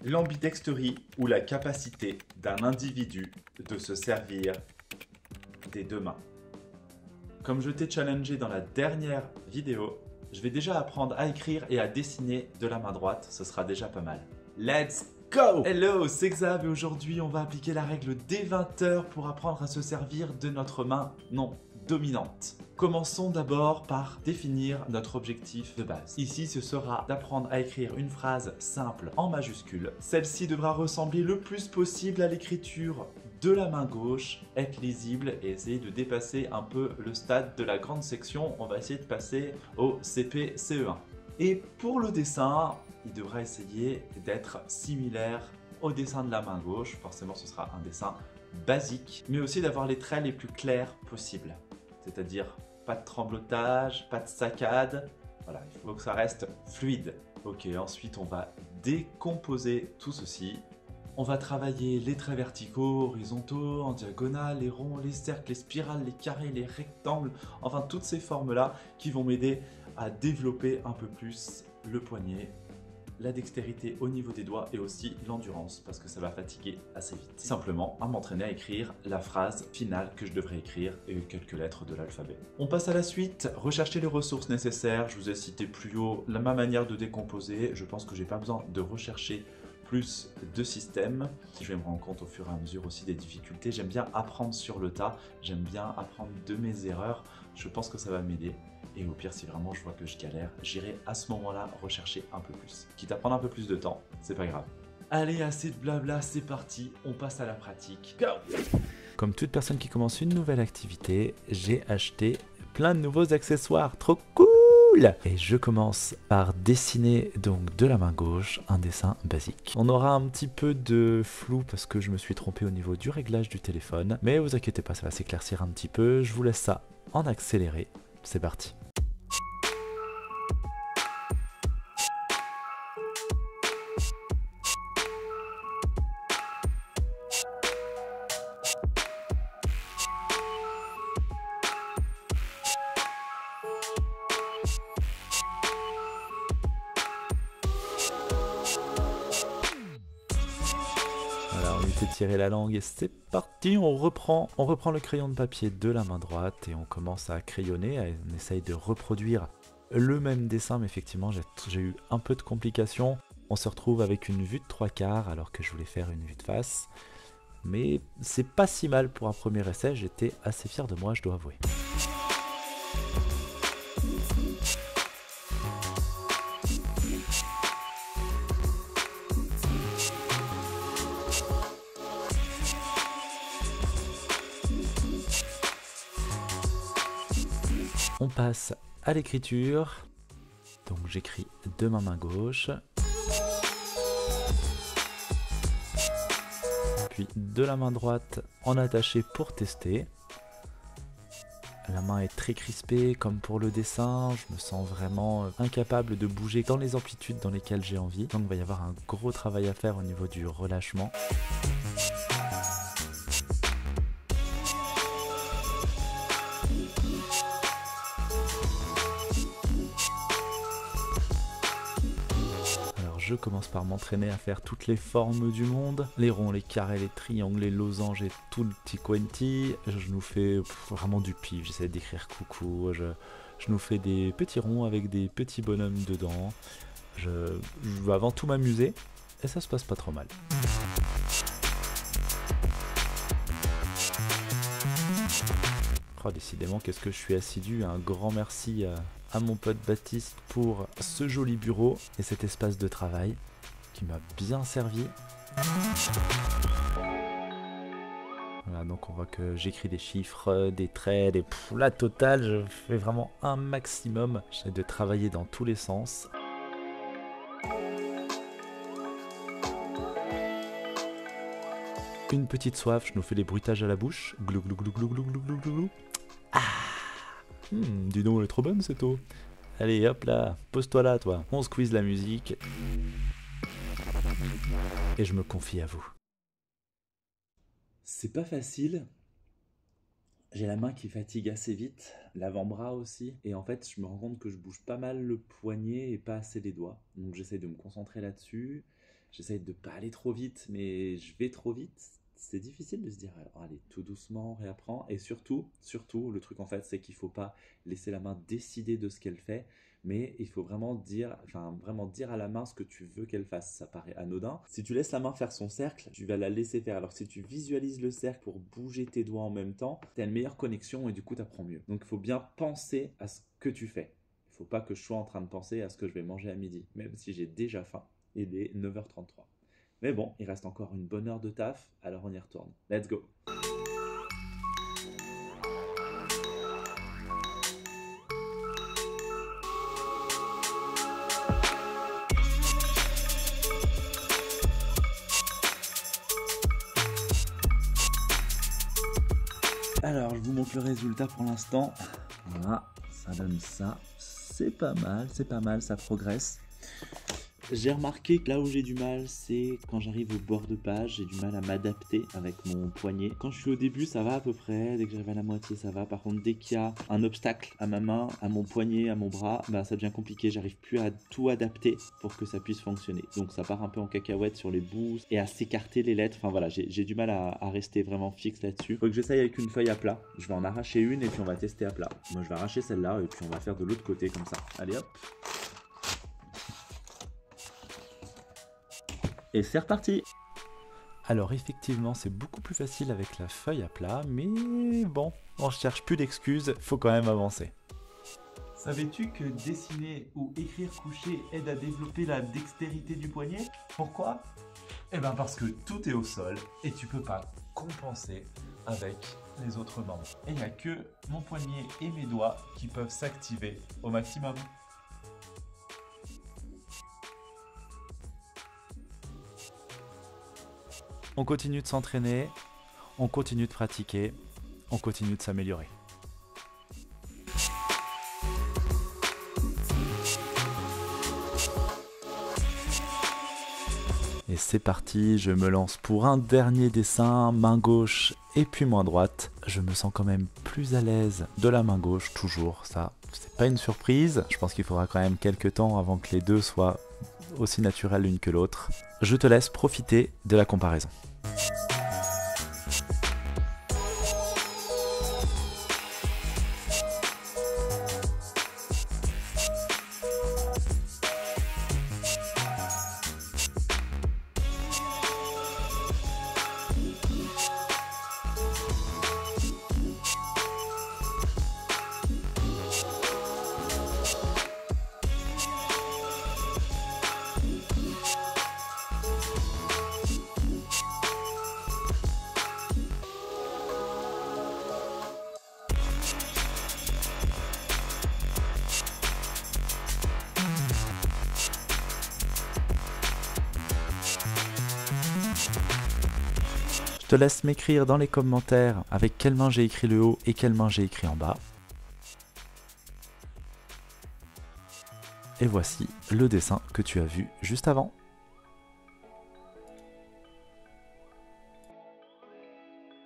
L'ambidexterie ou la capacité d'un individu de se servir des deux mains. Comme je t'ai challengé dans la dernière vidéo, je vais déjà apprendre à écrire et à dessiner de la main droite, ce sera déjà pas mal. Let's go! Hello, c'est Xav et aujourd'hui on va appliquer la règle des 20 heures pour apprendre à se servir de notre main non dominante. Commençons d'abord par définir notre objectif de base. Ici, ce sera d'apprendre à écrire une phrase simple en majuscule. Celle-ci devra ressembler le plus possible à l'écriture de la main gauche, être lisible et essayer de dépasser un peu le stade de la grande section. On va essayer de passer au CP CE1. Et pour le dessin, il devra essayer d'être similaire au dessin de la main gauche. Forcément, ce sera un dessin basique, mais aussi d'avoir les traits les plus clairs possibles. C'est-à-dire pas de tremblotage, pas de saccade. Voilà, il faut que ça reste fluide. Ok, ensuite on va décomposer tout ceci. On va travailler les traits verticaux, horizontaux, en diagonale, les ronds, les cercles, les spirales, les carrés, les rectangles. Enfin, toutes ces formes-là qui vont m'aider à développer un peu plus le poignet, la dextérité au niveau des doigts et aussi l'endurance parce que ça va fatiguer assez vite. Simplement à m'entraîner à écrire la phrase finale que je devrais écrire et quelques lettres de l'alphabet. On passe à la suite, rechercher les ressources nécessaires. Je vous ai cité plus haut ma manière de décomposer. Je pense que j'ai pas besoin de rechercher plus de systèmes. Je vais me rendre compte au fur et à mesure aussi des difficultés. J'aime bien apprendre sur le tas, j'aime bien apprendre de mes erreurs. Je pense que ça va m'aider. Et au pire, si vraiment je vois que je galère, j'irai à ce moment-là rechercher un peu plus. Quitte à prendre un peu plus de temps, c'est pas grave. Allez, assez de blabla, c'est parti, on passe à la pratique. Go! Comme toute personne qui commence une nouvelle activité, j'ai acheté plein de nouveaux accessoires, trop cool! Et je commence par dessiner donc de la main gauche un dessin basique. On aura un petit peu de flou parce que je me suis trompé au niveau du réglage du téléphone, mais vous inquiétez pas, ça va s'éclaircir un petit peu. Je vous laisse ça en accéléré, c'est parti. Voilà, on lui fait tirer la langue et c'est parti, on reprend le crayon de papier de la main droite et on commence à crayonner, on essaye de reproduire le même dessin, mais effectivement j'ai eu un peu de complications. On se retrouve avec une vue de 3/4 alors que je voulais faire une vue de face. Mais c'est pas si mal pour un premier essai, j'étais assez fier de moi, je dois avouer. On passe à l'écriture. Donc j'écris de ma main gauche. Puis de la main droite en attaché pour tester. La main est très crispée comme pour le dessin. Je me sens vraiment incapable de bouger dans les amplitudes dans lesquelles j'ai envie. Donc il va y avoir un gros travail à faire au niveau du relâchement. Je commence par m'entraîner à faire toutes les formes du monde, les ronds, les carrés, les triangles, les losanges et tout le petit quanti. Je nous fais vraiment du pif, j'essaie d'écrire coucou, je nous fais des petits ronds avec des petits bonhommes dedans. Je veux avant tout m'amuser et ça se passe pas trop mal. Oh, décidément, qu'est-ce que je suis assidu. Un grand merci à mon pote Baptiste pour ce joli bureau et cet espace de travail qui m'a bien servi. Voilà, donc on voit que j'écris des chiffres, des traits, la totale, je fais vraiment un maximum. J'essaie de travailler dans tous les sens. Une petite soif, je nous fais des bruitages à la bouche. Glou glou glou glou glou glou glou glou. Ah, dis donc, elle est trop bonne cette eau. Allez, hop là, pose-toi là, toi. On squeeze la musique. Et je me confie à vous. C'est pas facile. J'ai la main qui fatigue assez vite, l'avant-bras aussi. Et en fait, je me rends compte que je bouge pas mal le poignet et pas assez les doigts. Donc j'essaie de me concentrer là-dessus. j'essaye de pas aller trop vite, mais je vais trop vite. C'est difficile de se dire, alors, allez, tout doucement, réapprends. Et surtout, le truc en fait, c'est qu'il faut pas laisser la main décider de ce qu'elle fait, mais il faut vraiment dire à la main ce que tu veux qu'elle fasse. Ça paraît anodin. Si tu laisses la main faire son cercle, tu vas la laisser faire. Alors si tu visualises le cercle pour bouger tes doigts en même temps, tu as une meilleure connexion et du coup, tu apprends mieux. Donc il faut bien penser à ce que tu fais. Il faut pas que je sois en train de penser à ce que je vais manger à midi, même si j'ai déjà faim. Et il est 9h33. Mais bon, il reste encore une bonne heure de taf, alors on y retourne. Let's go! Alors, je vous montre le résultat pour l'instant. Voilà, ça donne ça. C'est pas mal, ça progresse. J'ai remarqué que là où j'ai du mal, c'est quand j'arrive au bord de page, j'ai du mal à m'adapter avec mon poignet. Quand je suis au début, ça va à peu près. Dès que j'arrive à la moitié, ça va. Par contre, dès qu'il y a un obstacle à ma main, à mon poignet, à mon bras, bah, ça devient compliqué. J'arrive plus à tout adapter pour que ça puisse fonctionner. Donc ça part un peu en cacahuète sur les bouts et à s'écarter les lettres. Enfin voilà, j'ai du mal à rester vraiment fixe là-dessus. Faut que j'essaye avec une feuille à plat. Je vais en arracher une et puis on va tester à plat. Moi, je vais arracher celle-là et puis on va faire de l'autre côté comme ça. Allez hop! Et c'est reparti! Alors effectivement, c'est beaucoup plus facile avec la feuille à plat, mais bon, on cherche plus d'excuses, faut quand même avancer. Savais-tu que dessiner ou écrire couché aide à développer la dextérité du poignet? Pourquoi? Eh bien parce que tout est au sol et tu peux pas compenser avec les autres membres. Et il n'y a que mon poignet et mes doigts qui peuvent s'activer au maximum. On continue de s'entraîner, on continue de pratiquer, on continue de s'améliorer. Et c'est parti, je me lance pour un dernier dessin, main gauche et puis main droite. Je me sens quand même plus à l'aise de la main gauche, toujours, ça, c'est pas une surprise. Je pense qu'il faudra quand même quelques temps avant que les deux soient aussi naturelles l'une que l'autre. Je te laisse profiter de la comparaison. Je te laisse m'écrire dans les commentaires avec quelle main j'ai écrit le haut et quelle main j'ai écrit en bas. Et voici le dessin que tu as vu juste avant.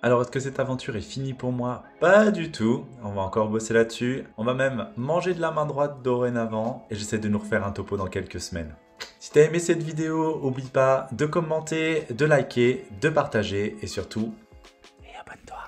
Alors, est-ce que cette aventure est finie pour moi? Pas du tout. On va encore bosser là-dessus. On va même manger de la main droite dorénavant. Et j'essaie de nous refaire un topo dans quelques semaines. Si tu as aimé cette vidéo, n'oublie pas de commenter, de liker, de partager et surtout, abonne-toi.